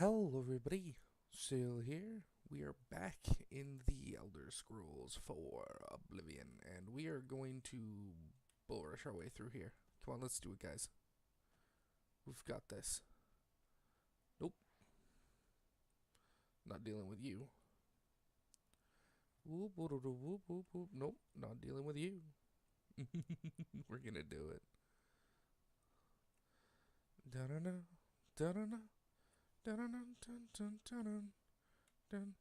Hello everybody, Sail here. We are back in the Elder Scrolls 4 Oblivion, and we are going to bull rush our way through here. Come on, let's do it, guys. We've got this. Nope. Not dealing with you. Whoop, whoop, whoop, whoop, whoop, whoop. Nope, not dealing with you. We're gonna do it. Da-da-da, da-da-da, da-da-da, dun-dun-dun-dun, dun.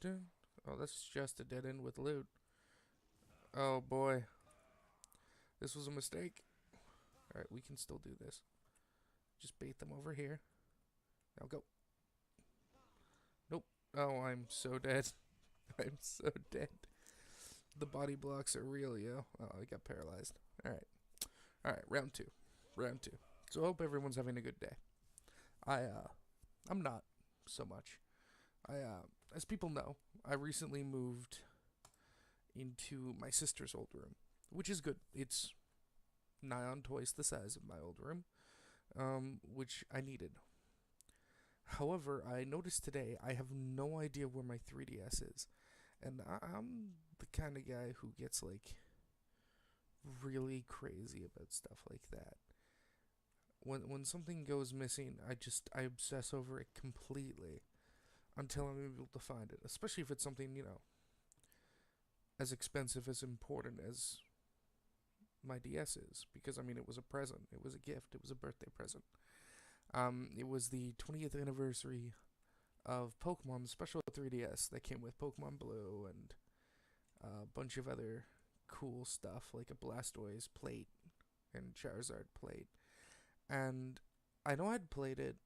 Dun. Oh, that's just a dead end with loot. Oh boy. This was a mistake. Alright, we can still do this. Just bait them over here. Now go. Nope. Oh, I'm so dead. I'm so dead. The body blocks are real, yo. Oh, I got paralyzed. Alright. Alright, round two. Round two. So I hope everyone's having a good day. I'm not so much. As people know, I recently moved into my sister's old room, which is good. It's nigh on twice the size of my old room, which I needed. However, I noticed today I have no idea where my 3DS is, and I'm the kind of guy who gets, like, really crazy about stuff like that. When something goes missing, I obsess over it completely until I'm able to find it, especially if it's something, as expensive, as important as my DS is, because, I mean, it was a present, it was a gift, it was a birthday present. It was the 20th anniversary of Pokemon's special 3DS that came with Pokemon Blue and a bunch of other cool stuff, like a Blastoise plate and Charizard plate. And I know I'd played it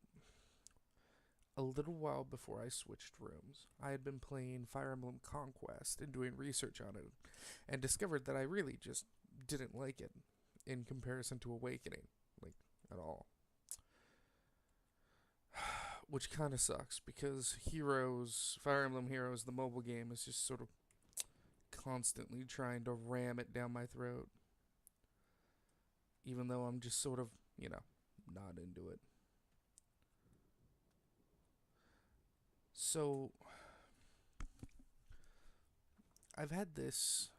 a little while before I switched rooms. I had been playing Fire Emblem Conquest and doing research on it, and discovered that I really just didn't like it in comparison to Awakening, like, at all. Which kind of sucks, because Fire Emblem Heroes, the mobile game, is just sort of constantly trying to ram it down my throat. Even though I'm just sort of, not into it. So, I've had this.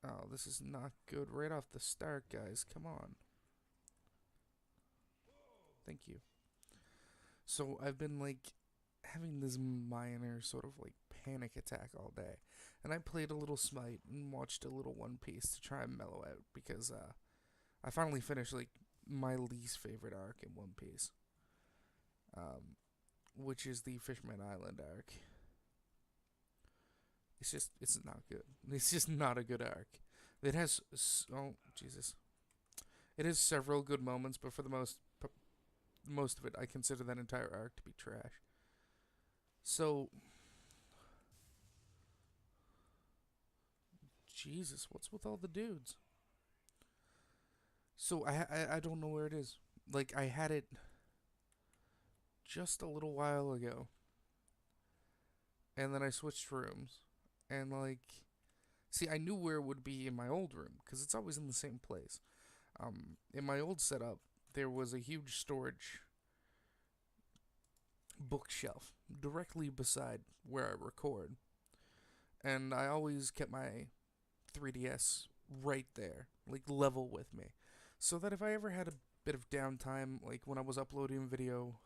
Oh, this is not good right off the start, guys. Come on. Thank you. So, I've been, like, having this minor sort of, like, panic attack all day. And I played a little Smite and watched a little One Piece to try and mellow out, because, I finally finished, like, my least favorite arc in One Piece. Which is the Fishman Island arc. It's not good. It's just not a good arc. It has, oh, Jesus. It has several good moments, but for the most of it, I consider that entire arc to be trash. So, Jesus, what's with all the dudes? So, I don't know where it is. Like, I had it just a little while ago. And then I switched rooms. And, like, see, I knew where it would be in my old room, because it's always in the same place. In my old setup, there was a huge storage bookshelf directly beside where I record. And I always kept my 3DS right there, like, level with me. So that if I ever had a bit of downtime, like when I was uploading video,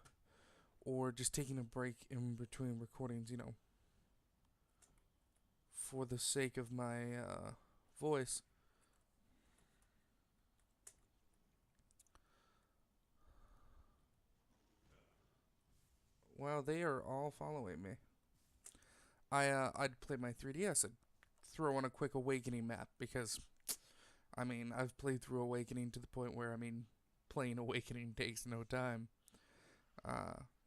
or just taking a break in between recordings, for the sake of my voice. Wow, they are all following me. I'd play my 3DS. I'd throw on a quick Awakening map, because, I mean, I've played through Awakening to the point where, I mean, playing Awakening takes no time.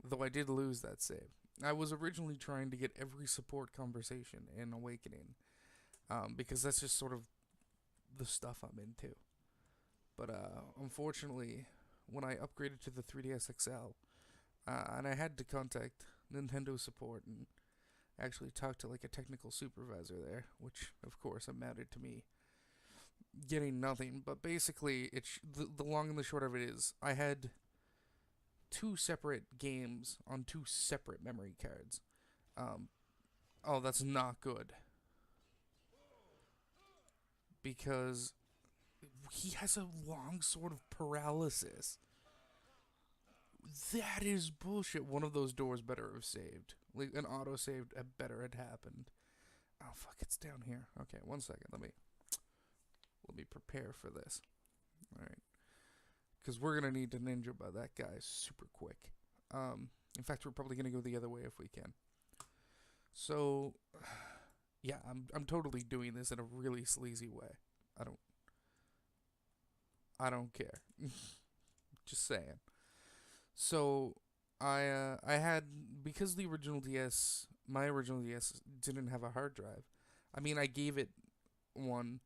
Though I did lose that save. I was originally trying to get every support conversation in Awakening, because that's just sort of the stuff I'm into. But unfortunately, when I upgraded to the 3DS XL, and I had to contact Nintendo support and actually talk to, like, a technical supervisor there, which of course amounted to me getting nothing. But basically, the long and the short of it is, I had two separate games on two separate memory cards. Um, oh, that's not good because he has a long sort of paralysis. That is bullshit. One of those doors better have saved. Like an auto save better had happened. Oh fuck, it's down here. Okay, 1 second. Let me prepare for this. All right, because we're gonna need to ninja by that guy super quick. In fact, we're probably gonna go the other way if we can. So, yeah, I'm totally doing this in a really sleazy way. I don't care. Just saying. So I had, because the original DS, my original DS didn't have a hard drive. I mean, I gave it one,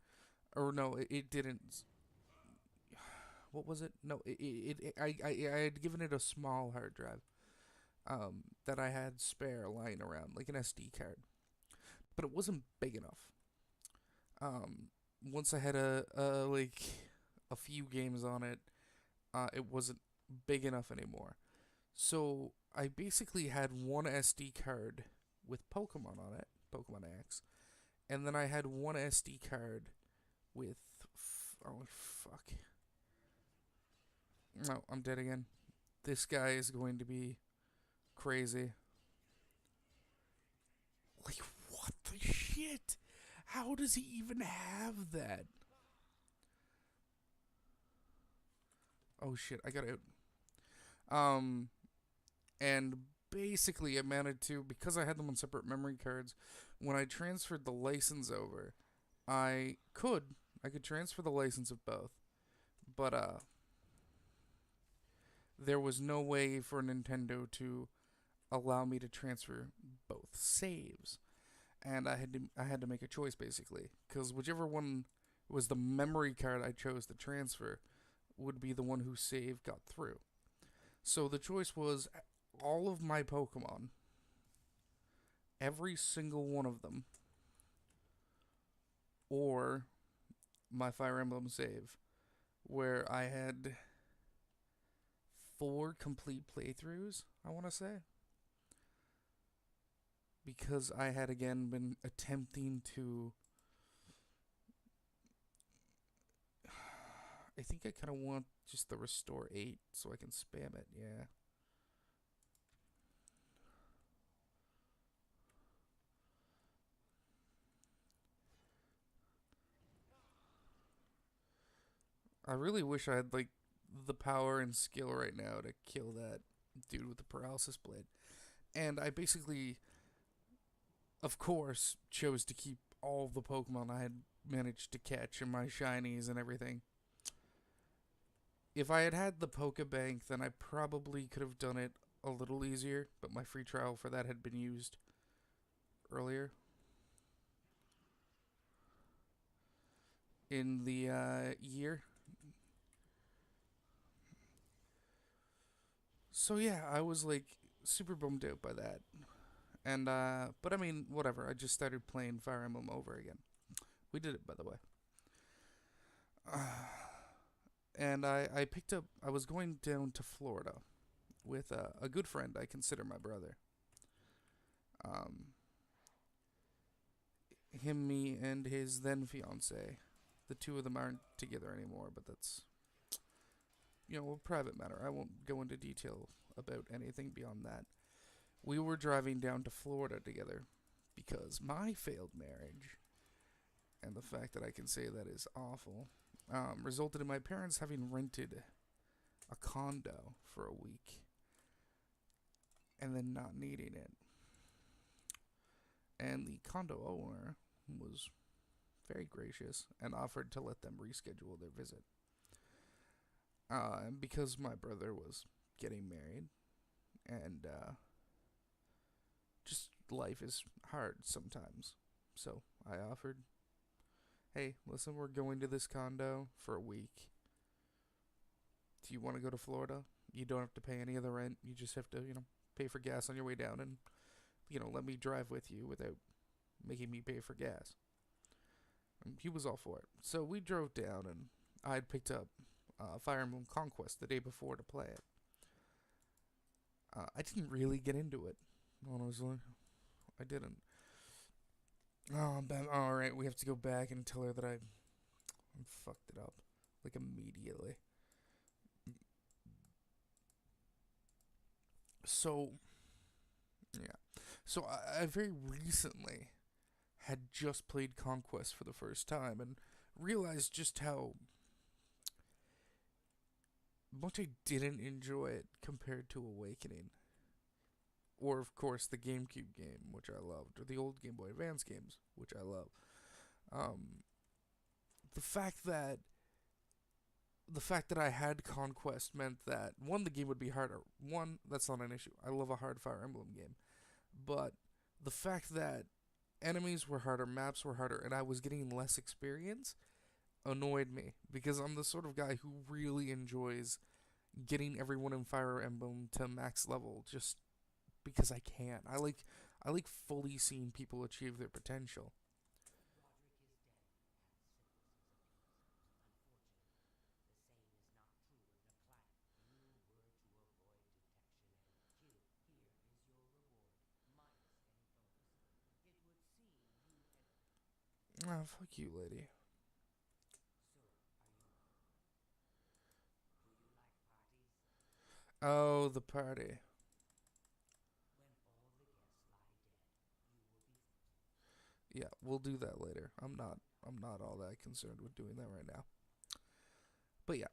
or no, it didn't. What was it? No, I had given it a small hard drive that I had spare lying around, like an SD card, but it wasn't big enough. Once I had a like a few games on it, it wasn't big enough anymore. So I basically had one SD card with Pokemon on it, Pokemon X, and then I had one SD card with oh fuck. No, I'm dead again. This guy is going to be crazy. Like what the shit? How does he even have that? Oh shit, I got out. Um, and basically it amounted to, because I had them on separate memory cards, when I transferred the license over, I could transfer the license of both, but there was no way for Nintendo to allow me to transfer both saves, and I had to make a choice basically, because whichever one was the memory card I chose to transfer would be the one whose save got through. So the choice was all of my Pokemon, every single one of them, or my Fire Emblem save, where I had 4 complete playthroughs, I want to say. Because I had again been attempting to. I think I kind of want just the restore 8 so I can spam it, yeah. I really wish I had like the power and skill right now to kill that dude with the paralysis blade. And I basically, of course, chose to keep all the Pokemon I had managed to catch and my shinies and everything. If I had had the Pokebank, then I probably could have done it a little easier, but my free trial for that had been used earlier in the year. So yeah, I was like super bummed out by that. And but I mean, whatever. I just started playing Fire Emblem over again. We did it, by the way. And I picked up. I was going down to Florida with a good friend I consider my brother. Um, him, me, and his then fiance. The two of them aren't together anymore, but that's a private matter. I won't go into detail about anything beyond that. We were driving down to Florida together because my failed marriage, and the fact that I can say that is awful, resulted in my parents having rented a condo for a week and then not needing it. And the condo owner was very gracious and offered to let them reschedule their visit. And because my brother was getting married, and just life is hard sometimes, so I offered, hey, listen, we're going to this condo for a week. Do you want to go to Florida? You don't have to pay any of the rent. You just have to, pay for gas on your way down and, let me drive with you without making me pay for gas. And he was all for it. So we drove down, and I had picked up Fire Emblem Conquest the day before to play it. I didn't really get into it, honestly. I didn't. Oh, alright, we have to go back and tell her that I fucked it up. Like, immediately. So, yeah. So, I very recently had just played Conquest for the first time and realized just how much I didn't enjoy it compared to Awakening. Or, of course, the GameCube game, which I loved, or the old Game Boy Advance games, which I love. Um, the fact that I had Conquest meant that one, the game would be harder. One, that's not an issue. I love a hard Fire Emblem game, but the fact that enemies were harder, maps were harder, and I was getting less experience annoyed me because I'm the sort of guy who really enjoys getting everyone in Fire Emblem to max level just because I can. I like fully seeing people achieve their potential. Ah, fuck you, lady. Oh, the party. Yeah, we'll do that later. I'm not all that concerned with doing that right now. But yeah,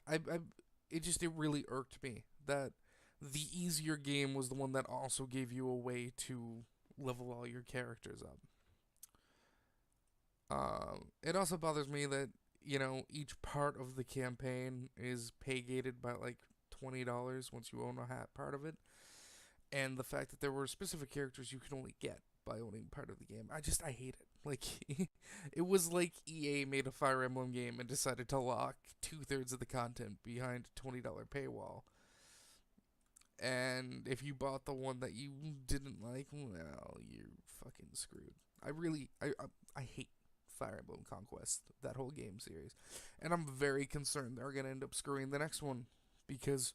it really irked me that the easier game was the one that also gave you a way to level all your characters up. It also bothers me that each part of the campaign is pay gated by like $20 once you own a hat part of it, and the fact that there were specific characters you could only get by owning part of the game. I hate it. Like, it was like EA made a Fire Emblem game and decided to lock 2/3 of the content behind a $20 paywall. And if you bought the one that you didn't like, well, you're fucking screwed. I hate Fire Emblem Conquest, that whole game series, and I'm very concerned they're gonna end up screwing the next one because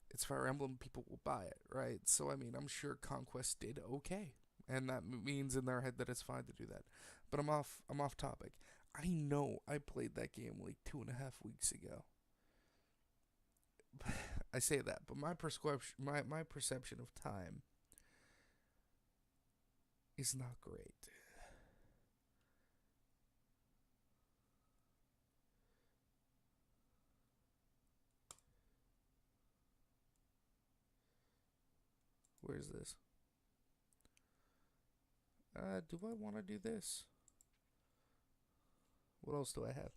it's Fire Emblem, people will buy it, right? So I mean, I'm sure Conquest did okay, and that means in their head that it's fine to do that. But I'm off topic. I know I played that game like 2.5 weeks ago. I say that, but my perception of time is not great. Where's this? Do I want to do this? What else do I have?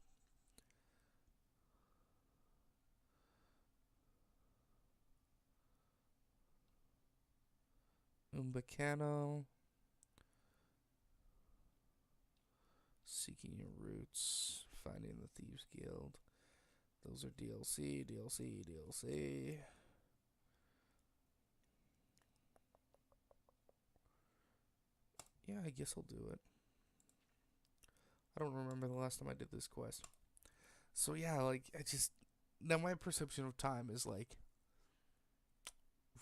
Umbacano, Seeking Your Roots, Finding the Thieves Guild. Those are DLC, DLC, DLC. Yeah, I guess I'll do it. I don't remember the last time I did this quest. So yeah, like I just now my perception of time is like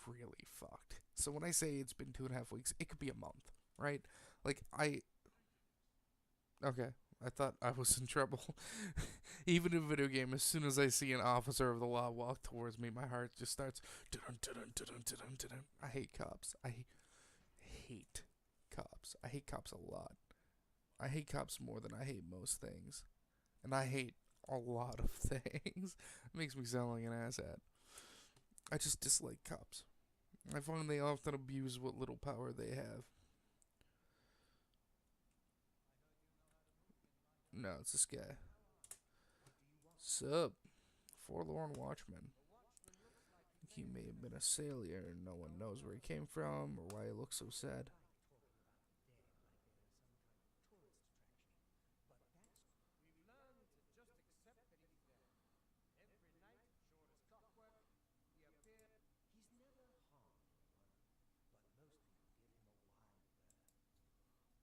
really fucked. So when I say it's been 2.5 weeks, it could be a month, right? Like okay, I thought I was in trouble. Even in a video game, as soon as I see an officer of the law walk towards me, my heart just starts. I hate cops. I hate cops. I hate cops a lot. I hate cops more than I hate most things. And I hate a lot of things. It makes me sound like an asshat. I just dislike cops. I find they often abuse what little power they have. No, it's this guy. Sup? Forlorn Watchman. He may have been a sailor and no one knows where he came from or why he looks so sad.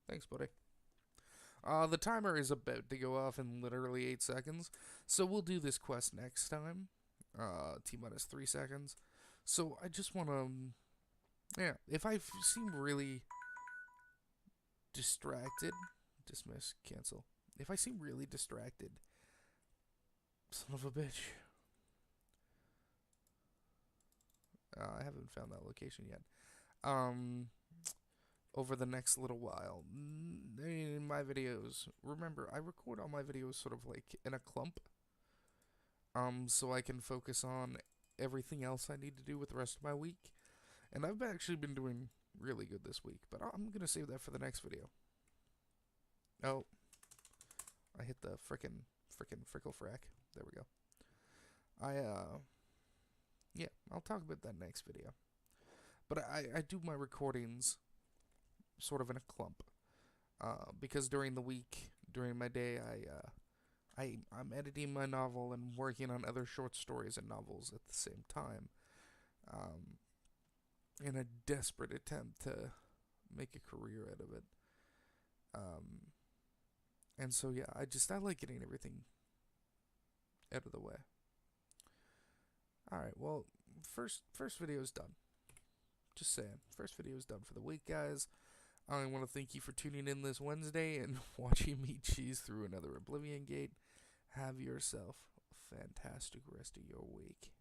Thanks, buddy. The timer is about to go off in literally 8 seconds, so we'll do this quest next time. T minus 3 seconds. So I just want to Yeah, if I seem really distracted, dismiss, cancel. If I seem really distracted, son of a bitch. I haven't found that location yet. Um, over the next little while, in my videos, remember, I record all my videos sort of like in a clump. So I can focus on everything else I need to do with the rest of my week. And I've actually been doing really good this week, but I'm gonna save that for the next video. Oh, I hit the frickin' frickle frack. There we go. Yeah, I'll talk about that next video. But I do my recordings sort of in a clump. Because during the week, during my day, I'm editing my novel and working on other short stories and novels at the same time. Um, in a desperate attempt to make a career out of it. Um, and so yeah, I like getting everything out of the way. All right, well, first video is done. Just saying, first video is done for the week, guys. I want to thank you for tuning in this Wednesday and watching me cheese through another Oblivion Gate. Have yourself a fantastic rest of your week.